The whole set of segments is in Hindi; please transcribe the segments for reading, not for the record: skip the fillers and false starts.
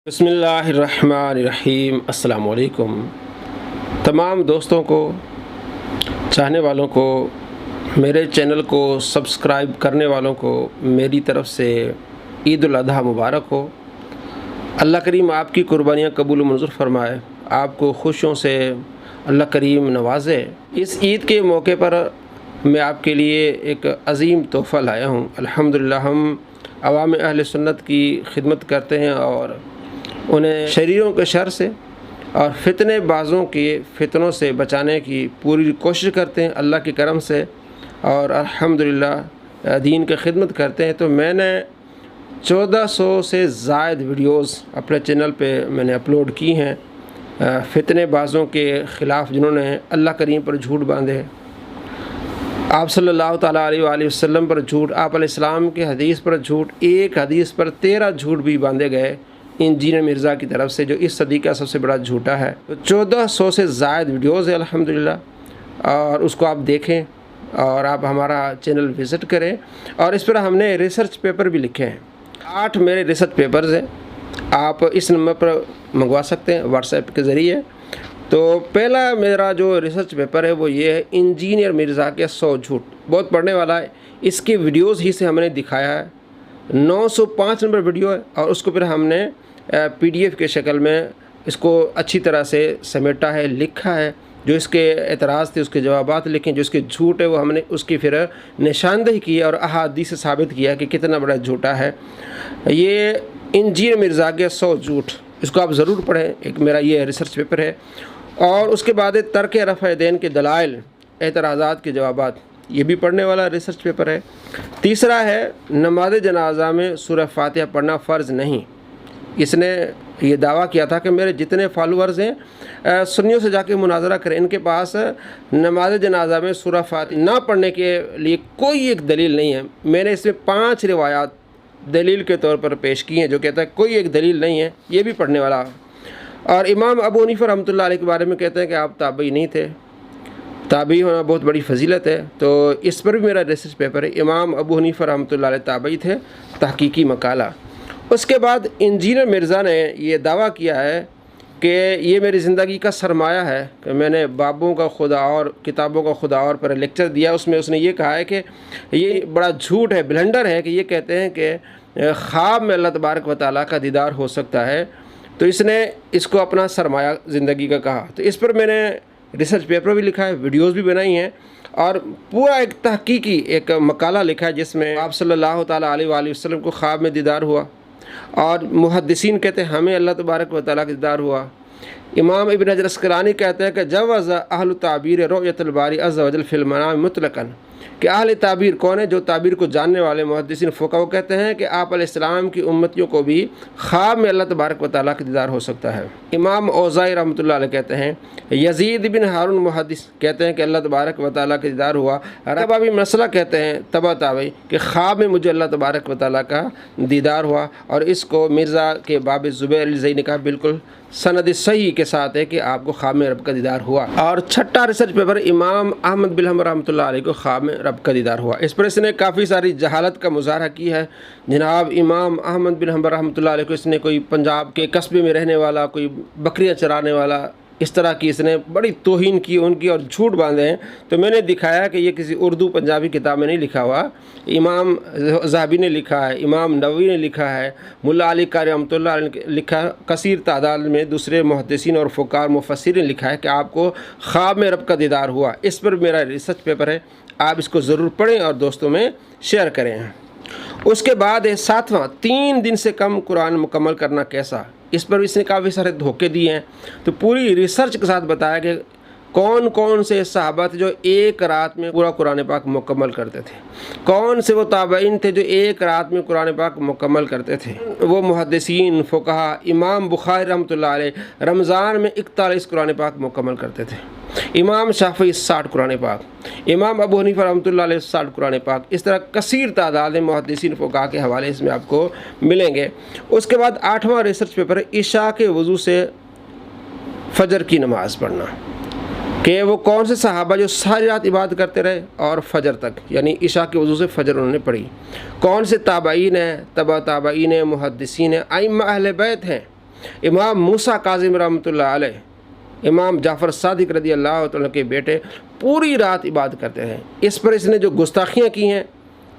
बिस्मिल्लाहिर्रहमानिर्रहीम। अस्सलाम वालेकुम। तमाम दोस्तों को, चाहने वालों को, मेरे चैनल को सब्सक्राइब करने वालों को मेरी तरफ़ से ईद उल अज़हा मुबारक हो। अल्लाह करीम आपकी कुर्बानियाँ कबूल मंजूर फ़रमाए, आपको खुशियों से अल्लाह करीम नवाज़े। इस ईद के मौके पर मैं आपके लिए एक अज़ीम तोहफ़ा लाया हूँ। अल्हम्दुलिल्लाह हम अवाम अहले सुन्नत की खिदमत करते हैं और उन्हें शरीरों के शर से और फितने बाज़ों के फितनों से बचाने की पूरी कोशिश करते हैं अल्लाह के करम से, और अल्हम्दुलिल्लाह दीन की खिदमत करते हैं। तो मैंने 1400 से ज़ायद वीडियोस अपने चैनल पे मैंने अपलोड की हैं फितने बाज़ों के ख़िलाफ़, जिन्होंने अल्लाह करीम पर झूठ बांधे, आप सल्लल्लाहु ताला अलैहि वसल्लम पर झूठ, आप अलैहिस्सलाम के हदीस पर झूठ, एक हदीस पर 13 झूठ भी बांधे गए इंजीनियर मिर्ज़ा की तरफ से, जो इस सदी का सबसे बड़ा झूठा है। तो 1400 से ज़ायद वीडियोज़ है अल्हम्दुलिल्लाह, और उसको आप देखें और आप हमारा चैनल विज़िट करें। और इस पर हमने रिसर्च पेपर भी लिखे हैं। 8 मेरे रिसर्च पेपर्स हैं, आप इस नंबर पर मंगवा सकते हैं व्हाट्सएप के ज़रिए। तो पहला मेरा जो रिसर्च पेपर है वो ये है, इंजीनियर मिर्ज़ा के 100 झूठ। बहुत पढ़ने वाला है, इसके वीडियोज़ ही से हमने दिखाया है। 905 नंबर वीडियो है, और उसको फिर हमने PDF के शक्ल में इसको अच्छी तरह से समेटा है, लिखा है। जो इसके एतराज़ थे उसके जवाबात लिखे, जो इसके झूठ है वो हमने उसकी फिर निशानदेही की और अहादीस से साबित किया कि कितना बड़ा झूठा है ये इंजीनियर मिर्ज़ा के 100 झूठ। इसको आप ज़रूर पढ़ें, एक मेरा ये रिसर्च पेपर है। और उसके बाद तर्क रफ़अ देन के दलाइल, एतराज़ात के जवाबात, ये भी पढ़ने वाला रिसर्च पेपर है। तीसरा है, नमाज जनाजा में सूरह फातिहा पढ़ना फ़र्ज़ नहीं। इसने ये दावा किया था कि मेरे जितने फॉलोअर्स हैं सुन्नियों से जाके मुनाजरा करें, इनके पास नमाज जनाजा में सूरह फातिहा ना पढ़ने के लिए कोई एक दलील नहीं है। मैंने इसमें 5 रिवायात दलील के तौर पर पेश की हैं, जो कहता है कोई एक दलील नहीं है, ये भी पढ़ने वाला। और इमाम अबू हनीफा रहमतुल्लाह अलैह के बारे में कहते हैं कि आप ताबई नहीं थे, ताबई होना बहुत बड़ी फजीलत है। तो इस पर भी मेरा रिसर्च पेपर है। इमाम अबू हनीफा रहमतुल्लाह अलैह ताबई थे, तहकीकी मकाला। उसके बाद इंजीनियर मिर्ज़ा ने ये दावा किया है कि ये मेरी ज़िंदगी का सरमाया है कि मैंने बाबों का खुदा और किताबों का खुदा और पर लेक्चर दिया। उसमें उसने ये कहा है कि ये बड़ा झूठ है, ब्लंडर है कि ये कहते हैं कि ख्वाब में अल्लाह तबारक व तआला का दीदार हो सकता है। तो इसने इसको अपना सरमाया ज़िंदगी का कहा। तो इस पर मैंने रिसर्च पेपर भी लिखा है, वीडियोज़ भी बनाई हैं, और पूरा एक तहकीकी एक मकाला लिखा है जिसमें आप सल्लल्लाहु ताला अलैहि वसल्लम को ख्वाब में दीदार हुआ, और मुहद्दिसीन कहते हैं हमें अल्लाह तबारक व तआला का दीदार हुआ। इमाम इब्न हजर अस्क़लानी कहते हैं कि जवज़ अहल ताबीर रुयतुल बारी अज़्ज़ व जल फिल मनाम मुतलक़न, कि अहल ताबीर कौन है? जो ताबीर को जानने वाले मुहद्दिसीन फ़ुक़हा कहते हैं कि आप अलैहिस्सलाम की उम्मतियों को भी ख्वाब में अल्लाह तबारक व तआला का दीदार हो सकता है। इमाम औज़ाई रहमतुल्लाह अलैह कहते हैं, यज़ीद बिन हारून मुहद्दिस कहते हैं कि अल्लाह तबारक व तआला का दीदार हुआ। रबाबी मसला कहते हैं तबा ताबई कि ख्वाब में मुझे अल्लाह तबारक व तआला का दीदार हुआ, और इसको मिर्ज़ा के बाब ज़ुबैर अलज़ई ने कहा बिल्कुल सनद सही के साथ है कि आपको ख्वाब में रब का दीदार हुआ। और छठा रिसर्च पेपर, इमाम अहमद बिन हंबल रहमतुल्लाह अलैह को ख्वाब में रब का दीदार हुआ। इस पर इसने काफ़ी सारी जहालत का मुज़ाहरा की है। जनाब इमाम अहमद बिन हंबल रहमतुल्लाह अलैह को इसने कोई पंजाब के कस्बे में रहने वाला, कोई बकरियाँ चराने वाला, इस तरह की इसने बड़ी तौहीन की उनकी और झूठ बांधे हैं। तो मैंने दिखाया कि ये किसी उर्दू पंजाबी किताब में नहीं लिखा हुआ, इमाम ज़हाबी ने लिखा है, इमाम नववी ने लिखा है, मुल्ला अली कारी रहमतुल्लाह ने लिखा, कसीर तादाद में दूसरे मुहद्दिसीन और फ़ुक़हा मुफ़स्सिरीन ने लिखा है कि आपको ख्वाब में रब का दीदार हुआ। इस पर मेरा रिसर्च पेपर है, आप इसको ज़रूर पढ़ें और दोस्तों में शेयर करें। उसके बाद 7वां, 3 दिन से कम कुरान मुकम्मल करना कैसा? इस पर इसने काफ़ी सारे धोखे दिए हैं। तो पूरी रिसर्च के साथ बताया कि कौन कौन से सहाबा थे जो एक रात में पूरा कुरान पाक मुकम्मल करते थे, कौन से वो ताबईन थे जो एक रात में कुरान पाक मुकम्मल करते थे। वो मुहद्दिसीन फ़ुक़हा, इमाम बुखारी रहमतुल्लाह अलैह रमज़ान में 41 कुरान पाक मुकम्मल करते थे, इमाम शाफ़ी 60 कुरान पाक, इमाम अबू हनीफा रहमतुल्लाह अलैह 60 कुरान पाक। इस तरह कसीर तादाद में मुहद्दिसीन फ़ुक़हा के हवाले इसमें आपको मिलेंगे। उसके बाद 8वां रिसर्च पेपर है, इशा के वज़ू से फ़जर की नमाज़ पढ़ना, कि वो कौन से सहाबा जो सारी रात इबादत करते रहे और फ़जर तक, यानी इशा के वज़ू से फ़जर उन्होंने पढ़ी। कौन से ताबईन हैं, तबा ताबईन हैं, मुहद्दिसीन हैं, आइम्मा अहले बैत हैं, इमाम मूसा काज़िम रहमतुल्लाह अलैह, इमाम जाफ़र सादिक रज़ी अल्लाह तआला के बेटे पूरी रात इबादत करते हैं। इस पर इसने जो गुस्ताखियाँ की हैं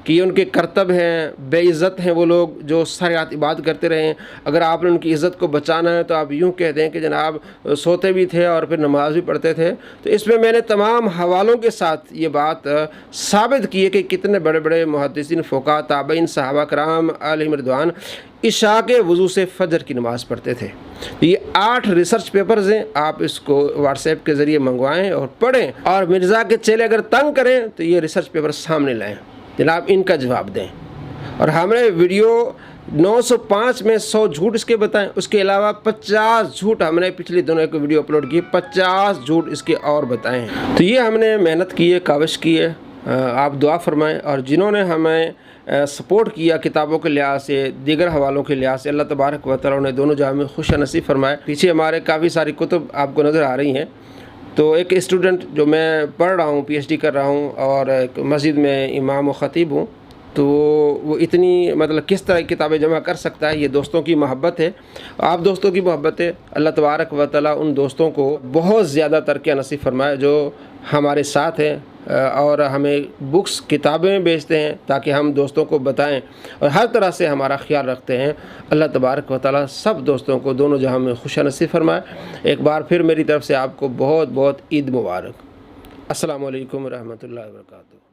कि ये उनके कर्तव्य हैं, बेइज़्ज़त हैं वो लोग जो सारी रात इबादत करते रहे हैं। अगर आपने उनकी इज़्ज़त को बचाना है तो आप यूँ कह दें कि जनाब सोते भी थे और फिर नमाज भी पढ़ते थे। तो इसमें मैंने तमाम हवालों के साथ ये बात साबित की है कि कितने बड़े बड़े मुहद्दिसीन, फ़ुक़हा, ताबईन, सहाबा कराम अलैहिम रिदवान इशा के वज़ू से फ़जर की नमाज़ पढ़ते थे। ये 8 रिसर्च पेपर्स हैं, आप इसको व्हाट्सएप के ज़रिए मंगवाएं और पढ़ें, और मिर्ज़ा के चेले अगर तंग करें तो ये रिसर्च पेपर सामने लाएं, जनाब इनका जवाब दें। और हमने वीडियो 905 में 100 झूठ इसके बताएं, उसके अलावा 50 झूठ हमने पिछले दिनों एक वीडियो अपलोड की, 50 झूठ इसके और बताए हैं। तो ये हमने मेहनत की है, काविश की है। आप दुआ फरमाएं, और जिन्होंने हमें सपोर्ट किया किताबों के लिहाज से, दीगर हवालों के लिहाज से, अल्लाह तबारक व तआला ने दोनों जहां में खुश नसीब फरमाए। पीछे हमारे काफ़ी सारी कुतुब आपको नज़र आ रही हैं। तो एक स्टूडेंट जो मैं पढ़ रहा हूँ, PhD कर रहा हूँ, और एक मस्जिद में इमाम व ख़तीब हूँ, तो वो इतनी मतलब किस तरह की किताबें जमा कर सकता है, ये दोस्तों की मोहब्बत है। आप दोस्तों की मोहब्बत है। अल्लाह तबारक व तआला उन दोस्तों को बहुत ज़्यादा तरक्की नसीब फरमाए जो हमारे साथ हैं और हमें बुक्स, किताबें बेचते हैं ताकि हम दोस्तों को बताएं और हर तरह से हमारा ख्याल रखते हैं। अल्लाह तबारक व तआला सब दोस्तों को दोनों जहां में खुश नसीब फरमाए। एक बार फिर मेरी तरफ से आपको बहुत बहुत ईद मुबारक। अस्सलामु अलैकुम रहमतुल्लाहि व बरकातुहू।